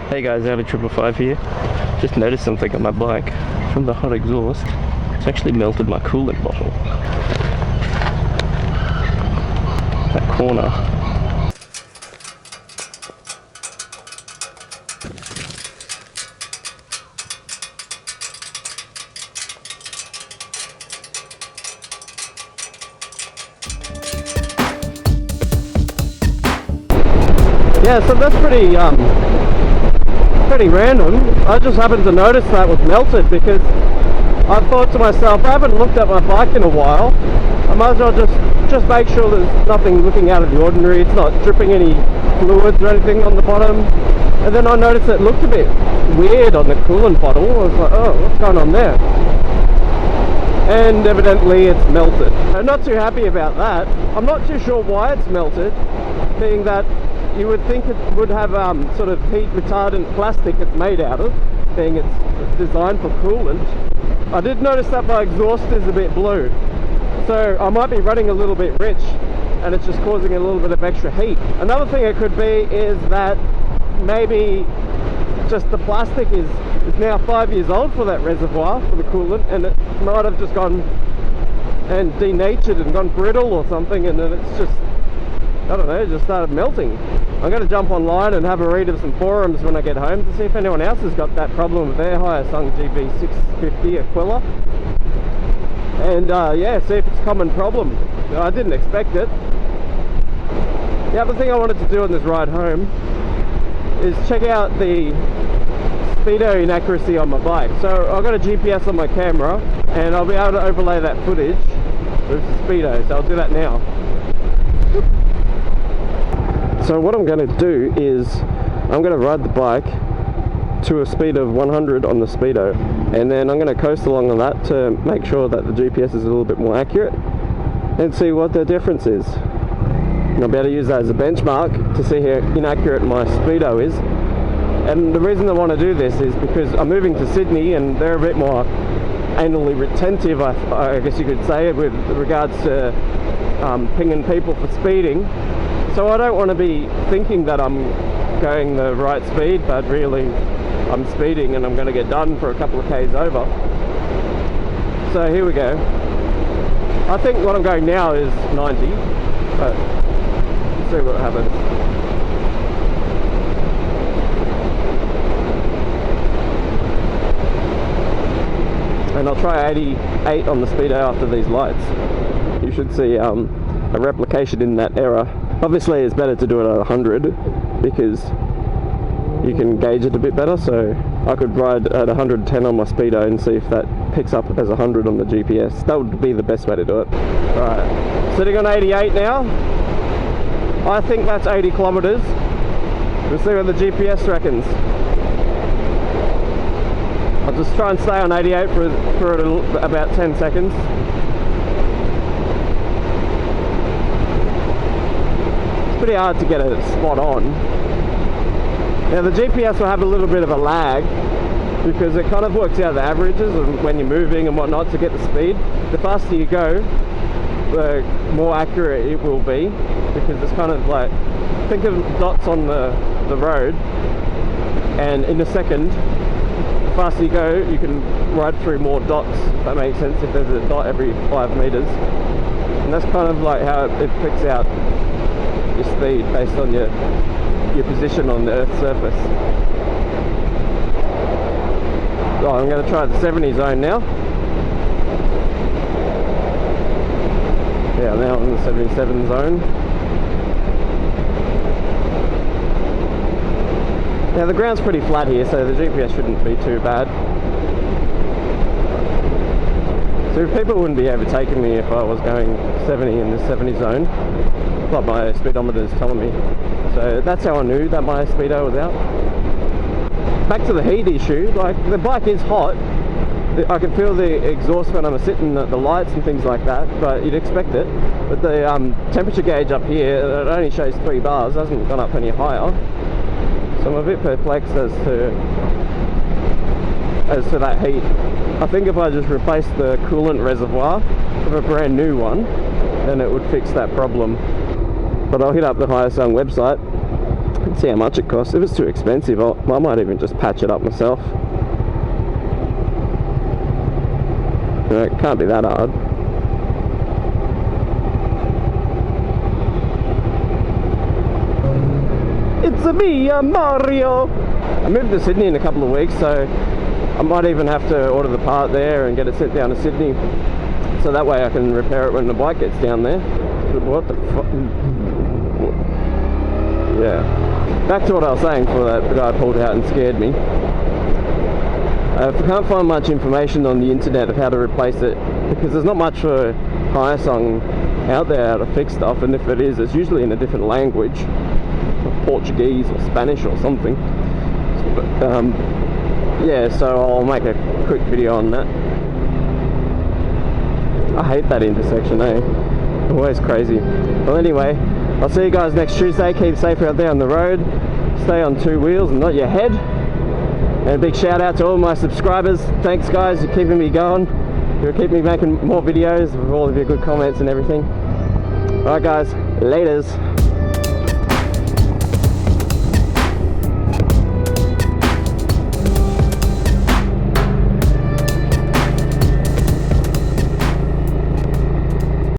Hey guys, Audi 555 here. Just noticed something on my bike from the hot exhaust. It's actually melted my coolant bottle. That corner. Yeah, so that's pretty random. I just happened to notice that was melted because I thought to myself, I haven't looked at my bike in a while. I might as well just make sure there's nothing looking out of the ordinary. It's not dripping any fluids or anything on the bottom. And then I noticed it looked a bit weird on the coolant bottle. I was like, oh, what's going on there? And evidently it's melted. I'm not too happy about that. I'm not too sure why it's melted, being that you would think it would have sort of heat retardant plastic it's made out of, being it's designed for coolant. I did notice that my exhaust is a bit blue, so I might be running a little bit rich and it's just causing a little bit of extra heat. Another thing it could be is that maybe just the plastic is now 5 years old for that reservoir for the coolant, and it might have just gone and denatured and gone brittle or something, and then it's just, I don't know, just started melting. I'm going to jump online and have a read of some forums when I get home to see if anyone else has got that problem with their Hyosung GV650 Aquila. And yeah, see if it's a common problem. I didn't expect it. The other thing I wanted to do on this ride home is check out the speedo inaccuracy on my bike. So I've got a GPS on my camera and I'll be able to overlay that footage with the speedo, so I'll do that now. So what I'm going to do is I'm going to ride the bike to a speed of 100 on the speedo, and then I'm going to coast along on that to make sure that the GPS is a little bit more accurate and see what the difference is. And I'll be able to use that as a benchmark to see how inaccurate my speedo is. And the reason I want to do this is because I'm moving to Sydney and they're a bit more anally retentive, I guess you could say, with regards to pinging people for speeding. So I don't want to be thinking that I'm going the right speed, but really I'm speeding and I'm going to get done for a couple of Ks over. So here we go. I think what I'm going now is 90, but let's see what happens. And I'll try 88 on the speedo after these lights. You should see a replication in that error. Obviously it's better to do it at 100 because you can gauge it a bit better, so I could ride at 110 on my speedo and see if that picks up as 100 on the GPS. That would be the best way to do it. Alright, sitting on 88 now. I think that's 80 kilometers. We'll see what the GPS reckons. I'll just try and stay on 88 for about 10 seconds. Pretty hard to get it spot on. Now the GPS will have a little bit of a lag because it kind of works out the averages and when you're moving and whatnot to get the speed. The faster you go, the more accurate it will be, because it's kind of like, think of dots on the road, and in a second, the faster you go, you can ride through more dots, if that makes sense, if there's a dot every 5 meters. And that's kind of like how it picks out your speed based on your position on the Earth's surface. Oh, I'm going to try the 70 zone now. Yeah, now I'm in the 77 zone. Now the ground's pretty flat here, so the GPS shouldn't be too bad. So people wouldn't be overtaking me if I was going 70 in the 70 zone. What my speedometer is telling me. So that's how I knew that my speedo was out. Back to the heat issue, like the bike is hot. I can feel the exhaust when I'm sitting at the lights and things like that, but you'd expect it. But the temperature gauge up here, it only shows 3 bars, it hasn't gone up any higher. So I'm a bit perplexed as to that heat. I think if I just replace the coolant reservoir with a brand new one, then it would fix that problem. But I'll hit up the Hyosung website Let's see how much it costs. If it's too expensive, I might even just patch it up myself. It can't be that hard. It's me, Mario! I moved to Sydney in a couple of weeks, so I might even have to order the part there and get it sent down to Sydney, so that way I can repair it when the bike gets down there. But what the fuck? Yeah. Back to what I was saying for that guy pulled out and scared me. I can't find much information on the internet of how to replace it, because there's not much for Hyosung out there how to fix stuff, and if it is, it's usually in a different language, Portuguese or Spanish or something. But, yeah, so I'll make a quick video on that. I hate that intersection, eh? Always crazy. Well, anyway, I'll see you guys next Tuesday. Keep safe out there on the road. Stay on two wheels and not your head. And a big shout out to all my subscribers. Thanks guys, you're keeping me going. You'll keep me making more videos with all of your good comments and everything. Alright guys, laters.